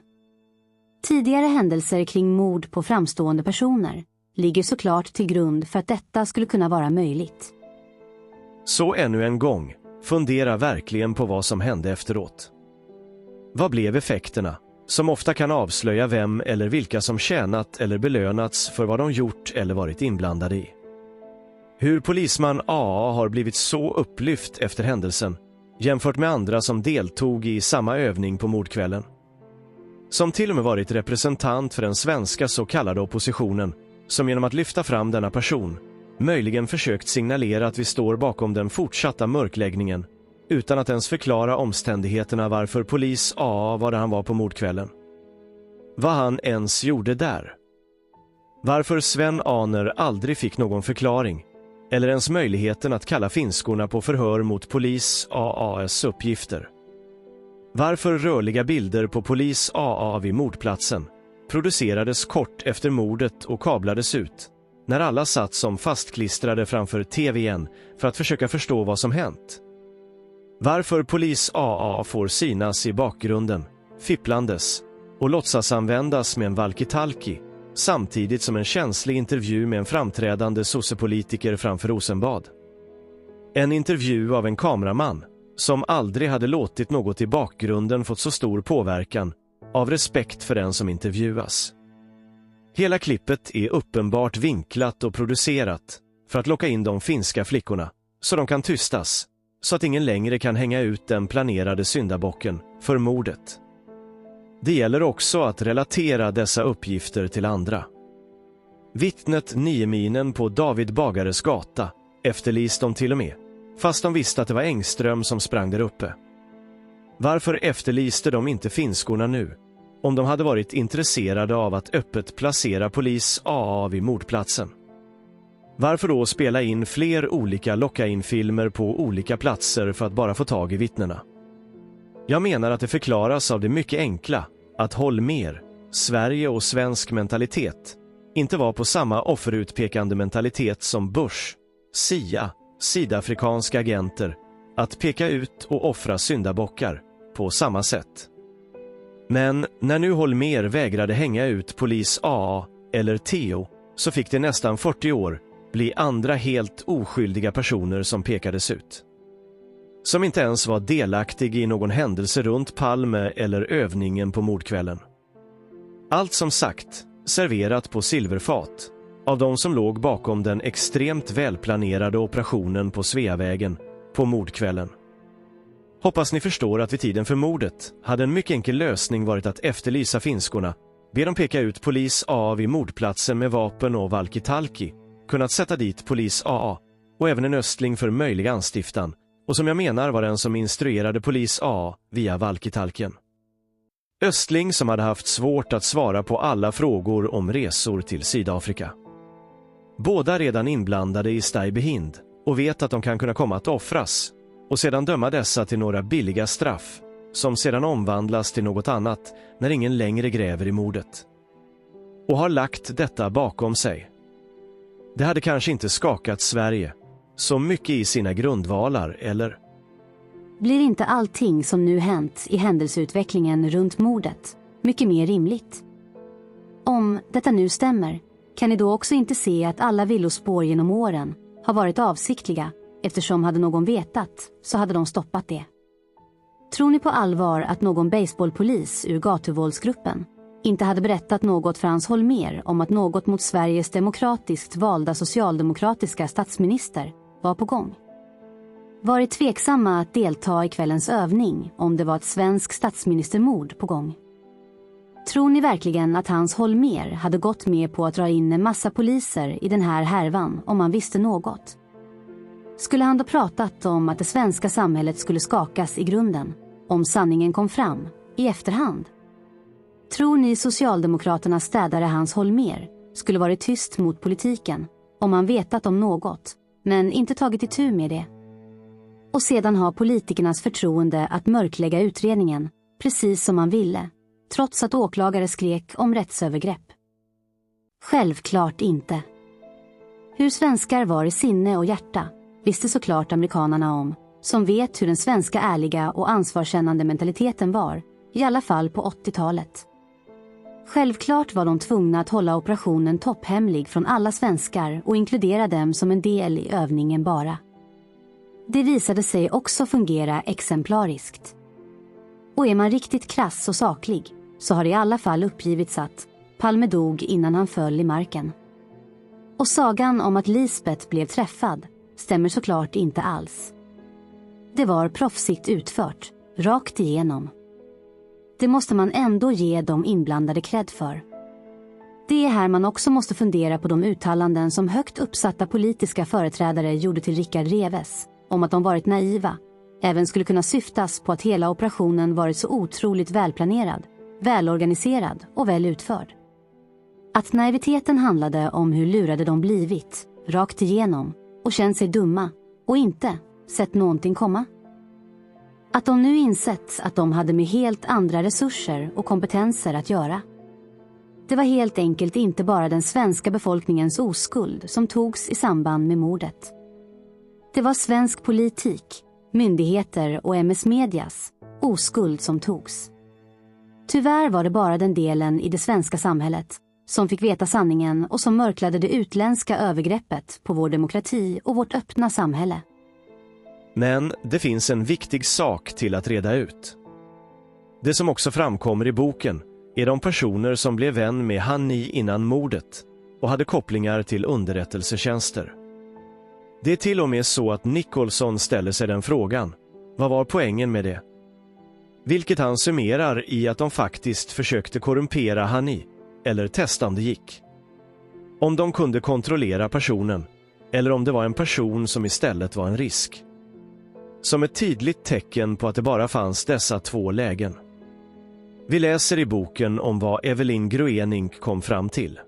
Tidigare händelser kring mord på framstående personer ligger såklart till grund för att detta skulle kunna vara möjligt. Så ännu en gång, fundera verkligen på vad som hände efteråt. Vad blev effekterna, som ofta kan avslöja vem eller vilka som tjänat eller belönats för vad de gjort eller varit inblandade i? Hur polisman A har blivit så upplyft efter händelsen jämfört med andra som deltog i samma övning på mordkvällen. Som till och med varit representant för den svenska så kallade oppositionen, som genom att lyfta fram denna person möjligen försökt signalera att vi står bakom den fortsatta mörkläggningen utan att ens förklara omständigheterna varför polis A var där han var på mordkvällen. Vad han ens gjorde där. Varför Sven Aner aldrig fick någon förklaring eller ens möjligheten att kalla finskorna på förhör mot polis AAs uppgifter. Varför rörliga bilder på polis AA vid mordplatsen producerades kort efter mordet och kablades ut, när alla satt som fastklistrade framför tvn för att försöka förstå vad som hänt. Varför polis AA får synas i bakgrunden, fipplandes, och låtsas användas med en walkie-talkie, samtidigt som en känslig intervju med en framträdande sossepolitiker framför Rosenbad. En intervju av en kameraman som aldrig hade låtit något i bakgrunden fått så stor påverkan av respekt för den som intervjuas. Hela klippet är uppenbart vinklat och producerat för att locka in de finska flickorna så de kan tystas, så att ingen längre kan hänga ut den planerade syndabocken för mordet. Det gäller också att relatera dessa uppgifter till andra. Vittnet Nieminen på David Bagares gata efterlyste de till och med, fast de visste att det var Engström som sprang där uppe. Varför efterlyste de inte finskorna nu, om de hade varit intresserade av att öppet placera polis AA vid mordplatsen? Varför då spela in fler olika locka-in-filmer på olika platser för att bara få tag i vittnena? Jag menar att det förklaras av det mycket enkla att Holmér, Sverige och svensk mentalitet inte var på samma offerutpekande mentalitet som Bush, CIA, sydafrikanska agenter, att peka ut och offra syndabockar på samma sätt. Men när nu Holmér vägrade hänga ut polis AA eller Theo, så fick det nästan 40 år bli andra helt oskyldiga personer som pekades ut. Som inte ens var delaktig i någon händelse runt Palme eller övningen på mordkvällen. Allt som sagt serverat på silverfat av de som låg bakom den extremt välplanerade operationen på Sveavägen på mordkvällen. Hoppas ni förstår att vid tiden för mordet hade en mycket enkel lösning varit att efterlysa finskorna, be dem peka ut polis A vid mordplatsen med vapen och walkie-talkie, kunnat sätta dit polis AA och även en östling för möjlig anstiftan, och som jag menar var den som instruerade polis A via walkie-talkien. Östling som hade haft svårt att svara på alla frågor om resor till Sydafrika. Båda redan inblandade i Stuybehind och vet att de kan kunna komma att offras och sedan döma dessa till några billiga straff som sedan omvandlas till något annat när ingen längre gräver i mordet. Och har lagt detta bakom sig. Det hade kanske inte skakat Sverige så mycket i sina grundvalar, eller? Blir inte allting som nu hänt i händelseutvecklingen runt mordet mycket mer rimligt? Om detta nu stämmer kan ni då också inte se att alla villospår genom åren har varit avsiktliga, eftersom hade någon vetat så hade de stoppat det. Tror ni på allvar att någon baseballpolis ur gatuvåldsgruppen inte hade berättat något för Hans Holmér om att något mot Sveriges demokratiskt valda socialdemokratiska statsminister var på gång? Varit tveksamma att delta i kvällens övning om det var ett svensk statsministermord på gång? Tror ni verkligen att Hans Holmér hade gått med på att dra in en massa poliser i den här härvan om han visste något? Skulle han då pratat om att det svenska samhället skulle skakas i grunden om sanningen kom fram i efterhand? Tror ni Socialdemokraternas städare Hans Holmér skulle varit tyst mot politiken om han vetat om något men inte tagit itu med det? Och sedan ha politikernas förtroende att mörklägga utredningen precis som man ville, trots att åklagare skrek om rättsövergrepp? Självklart inte. Hur svenskar var i sinne och hjärta visste såklart amerikanerna om, som vet hur den svenska ärliga och ansvarskännande mentaliteten var, i alla fall på 80-talet. Självklart var de tvungna att hålla operationen topphemlig från alla svenskar och inkludera dem som en del i övningen bara. Det visade sig också fungera exemplariskt. Och är man riktigt krass och saklig så har det i alla fall uppgivits att Palme dog innan han föll i marken. Och sagan om att Lisbeth blev träffad stämmer såklart inte alls. Det var proffsigt utfört, rakt igenom. Det måste man ändå ge de inblandade cred för. Det är här man också måste fundera på de uttalanden som högt uppsatta politiska företrädare gjorde till Rickard Reves om att de varit naiva, även skulle kunna syftas på att hela operationen varit så otroligt välplanerad, välorganiserad och väl utförd. Att naiviteten handlade om hur lurade de blivit, rakt igenom, och känt sig dumma och inte sett någonting komma. Att de nu insett att de hade med helt andra resurser och kompetenser att göra. Det var helt enkelt inte bara den svenska befolkningens oskuld som togs i samband med mordet. Det var svensk politik, myndigheter och MS Medias oskuld som togs. Tyvärr var det bara den delen i det svenska samhället som fick veta sanningen och som mörklade det utländska övergreppet på vår demokrati och vårt öppna samhälle. Men det finns en viktig sak till att reda ut. Det som också framkommer i boken är de personer som blev vän med Hani innan mordet och hade kopplingar till underrättelsetjänster. Det är till och med så att Nicholson ställer sig den frågan: vad var poängen med det? Vilket han summerar i att de faktiskt försökte korrumpera Hani, eller testa om det gick. Om de kunde kontrollera personen, eller om det var en person som istället var en risk. Som ett tydligt tecken på att det bara fanns dessa två lägen. Vi läser i boken om vad Evelyn Groening kom fram till.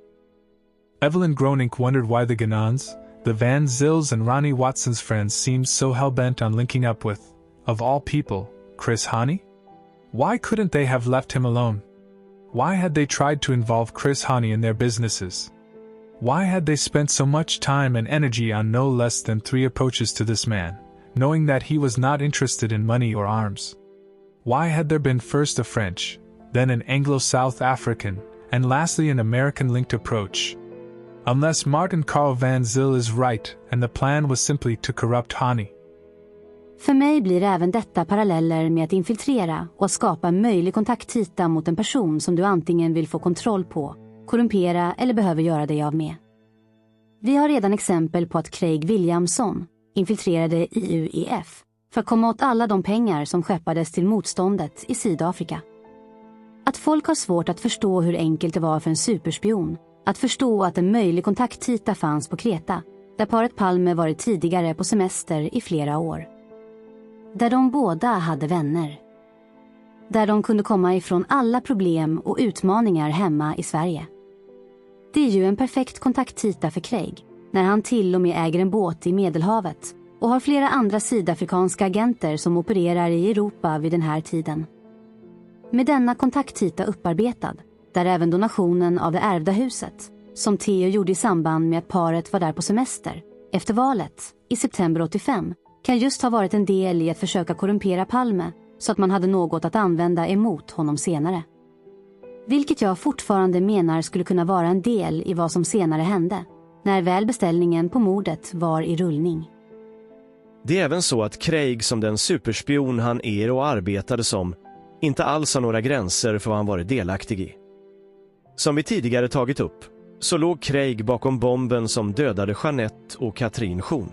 Evelyn Groening wondered why the Ganans, the Van Zils and Ronnie Watson's friends seemed so hell-bent on linking up with, of all people, Chris Hani? Why couldn't they have left him alone? Why had they tried to involve Chris Hani in their businesses? Why had they spent so much time and energy on no less than 3 approaches to this man, knowing that he was not interested in money or arms? Why had there been first a French, then an Anglo-South African, and lastly an American-linked approach? Unless Martin Carl Van Zyl is right and the plan was simply to corrupt Hani. För mig blir även detta paralleller med att infiltrera och skapa en möjlig kontaktyta mot en person som du antingen vill få kontroll på, korrumpera eller behöver göra dig av med. Vi har redan exempel på att Craig Williamson infiltrerade IUEF för att komma åt alla de pengar som skeppades till motståndet i Sydafrika. Att folk har svårt att förstå hur enkelt det var för en superspion att förstå att en möjlig kontaktyta fanns på Kreta, där paret Palme varit tidigare på semester i flera år. Där de båda hade vänner. Där de kunde komma ifrån alla problem och utmaningar hemma i Sverige. Det är ju en perfekt kontaktyta för Craig, när han till och med äger en båt i Medelhavet och har flera andra sydafrikanska agenter som opererar i Europa vid den här tiden. Med denna kontaktyta upparbetad, där även donationen av det ärvda huset, som Theo gjorde i samband med att paret var där på semester, efter valet, i september 85, kan just ha varit en del i att försöka korrumpera Palme så att man hade något att använda emot honom senare. Vilket jag fortfarande menar skulle kunna vara en del i vad som senare hände, när väl beställningen på mordet var i rullning. Det är även så att Craig, som den superspion han är och arbetade som, inte alls har några gränser för vad han varit delaktig i. Som vi tidigare tagit upp, så låg Craig bakom bomben som dödade Jeanette och Katrin Schon.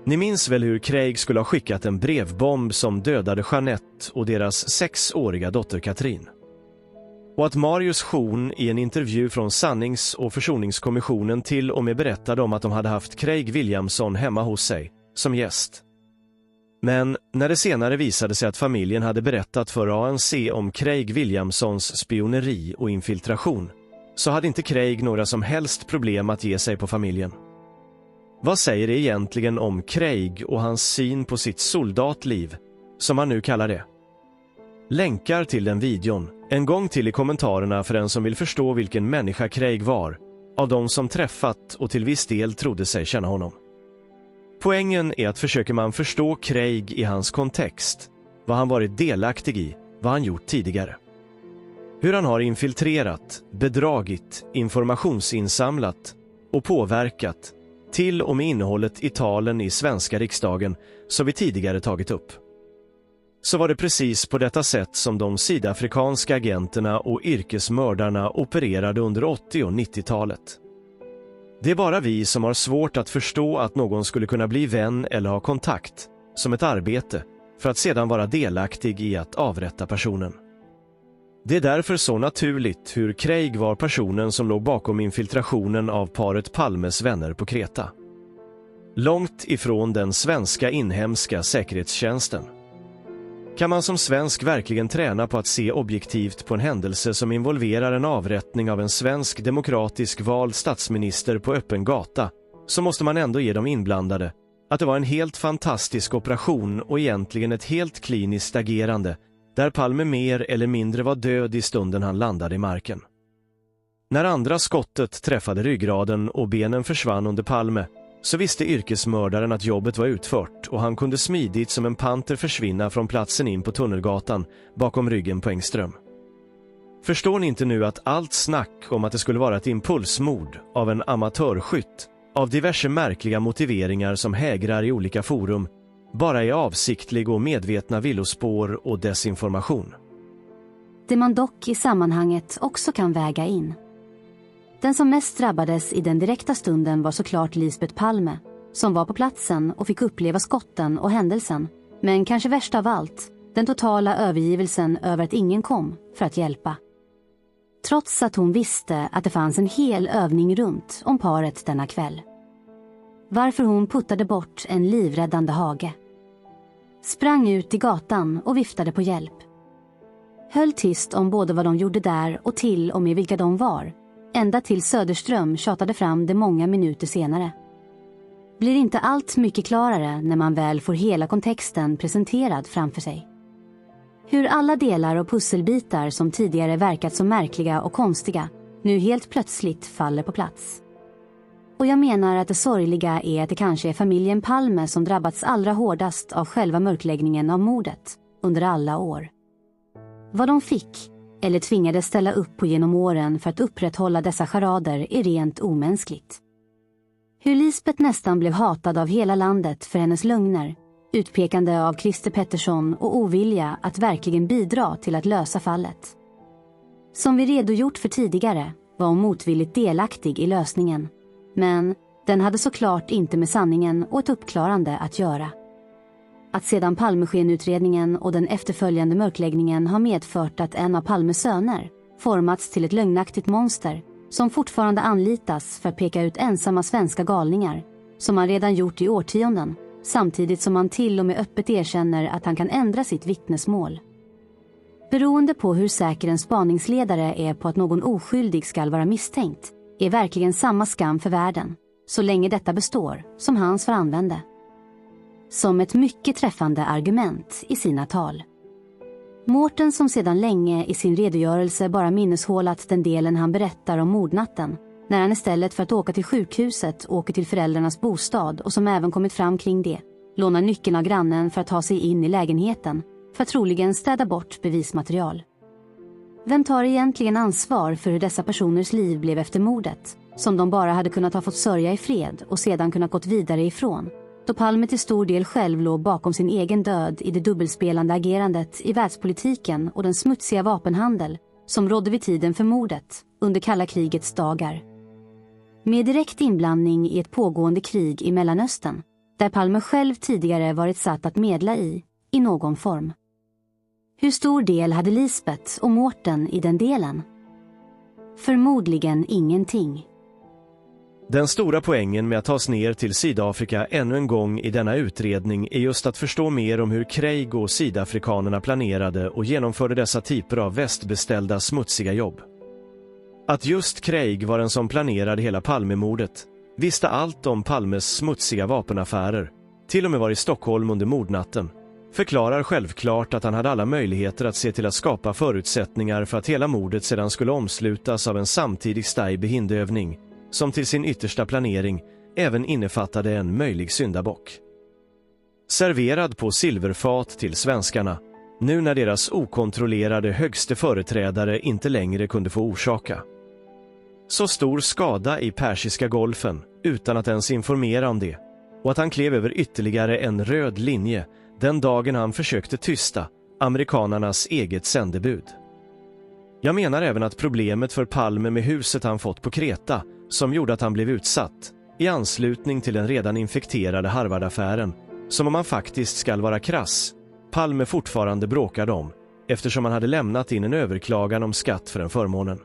Ni minns väl hur Craig skulle ha skickat en brevbomb som dödade Jeanette och deras 6-åriga dotter Katrin? Och att Marius Schon i en intervju från Sannings- och försoningskommissionen till och med berättade om att de hade haft Craig Williamson hemma hos sig som gäst. Men när det senare visade sig att familjen hade berättat för ANC om Craig Williamsons spioneri och infiltration, så hade inte Craig några som helst problem att ge sig på familjen. Vad säger det egentligen om Craig och hans syn på sitt soldatliv, som han nu kallar det? Länkar till den videon en gång till i kommentarerna för den som vill förstå vilken människa Craig var, av de som träffat och till viss del trodde sig känna honom. Poängen är att försöker man förstå Craig i hans kontext, vad han varit delaktig i, vad han gjort tidigare. Hur han har infiltrerat, bedragit, informationsinsamlat och påverkat, till och med innehållet i talen i svenska riksdagen som vi tidigare tagit upp. Så var det precis på detta sätt som de sydafrikanska agenterna och yrkesmördarna opererade under 80- och 90-talet. Det är bara vi som har svårt att förstå att någon skulle kunna bli vän eller ha kontakt, som ett arbete, för att sedan vara delaktig i att avrätta personen. Det är därför så naturligt hur Craig var personen som låg bakom infiltrationen av paret Palmes vänner på Kreta. Långt ifrån den svenska inhemska säkerhetstjänsten. Kan man som svensk verkligen träna på att se objektivt på en händelse som involverar en avrättning av en svensk demokratisk vald statsminister på öppen gata, så måste man ändå ge de inblandade att det var en helt fantastisk operation och egentligen ett helt kliniskt agerande, där Palme mer eller mindre var död i stunden han landade i marken. När andra skottet träffade ryggraden och benen försvann under Palme, så visste yrkesmördaren att jobbet var utfört och han kunde smidigt som en panter försvinna från platsen in på Tunnelgatan bakom ryggen på Engström. Förstår ni inte nu att allt snack om att det skulle vara ett impulsmord av en amatörskytt av diverse märkliga motiveringar som hägrar i olika forum bara är avsiktlig och medvetna villospår och desinformation? Det man dock i sammanhanget också kan väga in. Den som mest drabbades i den direkta stunden var såklart Lisbeth Palme, som var på platsen och fick uppleva skotten och händelsen. Men kanske värst av allt, den totala övergivelsen över att ingen kom för att hjälpa. Trots att hon visste att det fanns en hel övning runt om paret denna kväll. Varför hon puttade bort en livräddande hage. Sprang ut i gatan och viftade på hjälp. Höll tyst om både vad de gjorde där och till och med vilka de var. Ända till Söderström tjatade fram det många minuter senare. Blir inte allt mycket klarare när man väl får hela kontexten presenterad framför sig? Hur alla delar och pusselbitar som tidigare verkat så märkliga och konstiga nu helt plötsligt faller på plats. Och jag menar att det sorgliga är att det kanske är familjen Palme som drabbats allra hårdast av själva mörkläggningen av mordet under alla år. Vad de fick eller tvingades ställa upp på genom åren för att upprätthålla dessa charader är rent omänskligt. Hur Lisbeth nästan blev hatad av hela landet för hennes lögner, utpekande av Christer Pettersson och ovilja att verkligen bidra till att lösa fallet. Som vi redogjort för tidigare var hon motvilligt delaktig i lösningen, men den hade såklart inte med sanningen och ett uppklarande att göra. Att sedan Palmeskenutredningen och den efterföljande mörkläggningen har medfört att en av Palmes söner formats till ett lögnaktigt monster som fortfarande anlitas för att peka ut ensamma svenska galningar, som han redan gjort i årtionden, samtidigt som han till och med öppet erkänner att han kan ändra sitt vittnesmål. Beroende på hur säker en spaningsledare är på att någon oskyldig ska vara misstänkt, är verkligen samma skam för världen, så länge detta består, som hans får använda. Som ett mycket träffande argument i sina tal. Mårten, som sedan länge i sin redogörelse bara minneshålat den delen han berättar om mordnatten, när han istället för att åka till sjukhuset åker till föräldrarnas bostad och som även kommit fram kring det, lånar nyckeln av grannen för att ta sig in i lägenheten, för att troligen städa bort bevismaterial. Vem tar egentligen ansvar för hur dessa personers liv blev efter mordet, som de bara hade kunnat ha fått sörja i fred och sedan kunnat gått vidare ifrån, då Palme till stor del själv låg bakom sin egen död i det dubbelspelande agerandet i världspolitiken och den smutsiga vapenhandel som rådde vid tiden för mordet under kalla krigets dagar. Med direkt inblandning i ett pågående krig i Mellanöstern, där Palme själv tidigare varit satt att medla i någon form. Hur stor del hade Lisbeth och Mårten i den delen? Förmodligen ingenting. Den stora poängen med att ta oss ner till Sydafrika ännu en gång i denna utredning är just att förstå mer om hur Craig och sydafrikanerna planerade och genomförde dessa typer av västbeställda smutsiga jobb. Att just Craig var den som planerade hela Palmemordet, visste allt om Palmes smutsiga vapenaffärer, till och med var i Stockholm under mordnatten, förklarar självklart att han hade alla möjligheter att se till att skapa förutsättningar för att hela mordet sedan skulle omslutas av en samtidig Stay-Behindövning som till sin yttersta planering även innefattade en möjlig syndabock. Serverad på silverfat till svenskarna, nu när deras okontrollerade högste företrädare inte längre kunde få orsaka så stor skada i Persiska golfen utan att ens informera om det, och att han klev över ytterligare en röd linje den dagen han försökte tysta amerikanernas eget sändebud. Jag menar även att problemet för Palme med huset han fått på Kreta, som gjorde att han blev utsatt, i anslutning till den redan infekterade Harvard-affären, som om man faktiskt ska vara krass, Palme fortfarande bråkade om, eftersom han hade lämnat in en överklagan om skatt för den förmånen.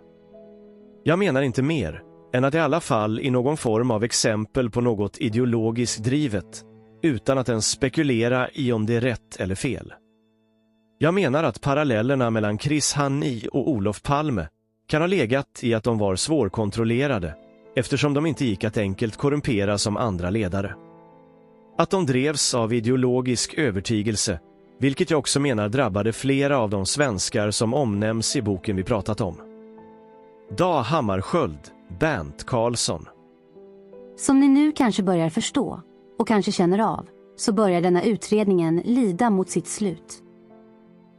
Jag menar inte mer än att i alla fall i någon form av exempel på något ideologiskt drivet, utan att ens spekulera i om det är rätt eller fel. Jag menar att parallellerna mellan Chris Hani och Olof Palme kan ha legat i att de var svårkontrollerade, eftersom de inte gick att enkelt korrumpera som andra ledare. Att de drevs av ideologisk övertygelse, vilket jag också menar drabbade flera av de svenskar som omnämns i boken vi pratat om. Dag Hammarskjöld, Bernt Karlsson. Som ni nu kanske börjar förstå och kanske känner av, så börjar denna utredningen lida mot sitt slut.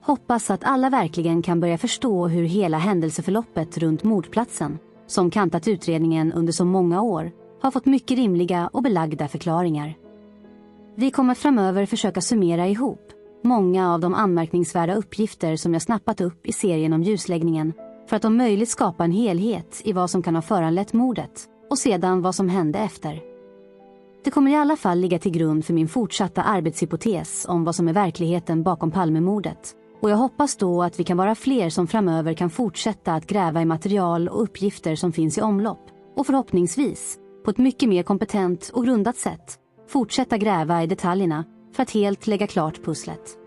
Hoppas att alla verkligen kan börja förstå hur hela händelseförloppet runt mordplatsen, som kantat utredningen under så många år, har fått mycket rimliga och belagda förklaringar. Vi kommer framöver försöka summera ihop många av de anmärkningsvärda uppgifter som jag snappat upp i serien om ljusläggningen, för att om möjligt skapa en helhet i vad som kan ha föranlett mordet och sedan vad som hände efter. Det kommer i alla fall ligga till grund för min fortsatta arbetshypotes om vad som är verkligheten bakom Palmemordet, och jag hoppas då att vi kan vara fler som framöver kan fortsätta att gräva i material och uppgifter som finns i omlopp och förhoppningsvis på ett mycket mer kompetent och grundat sätt fortsätta gräva i detaljerna för att helt lägga klart pusslet.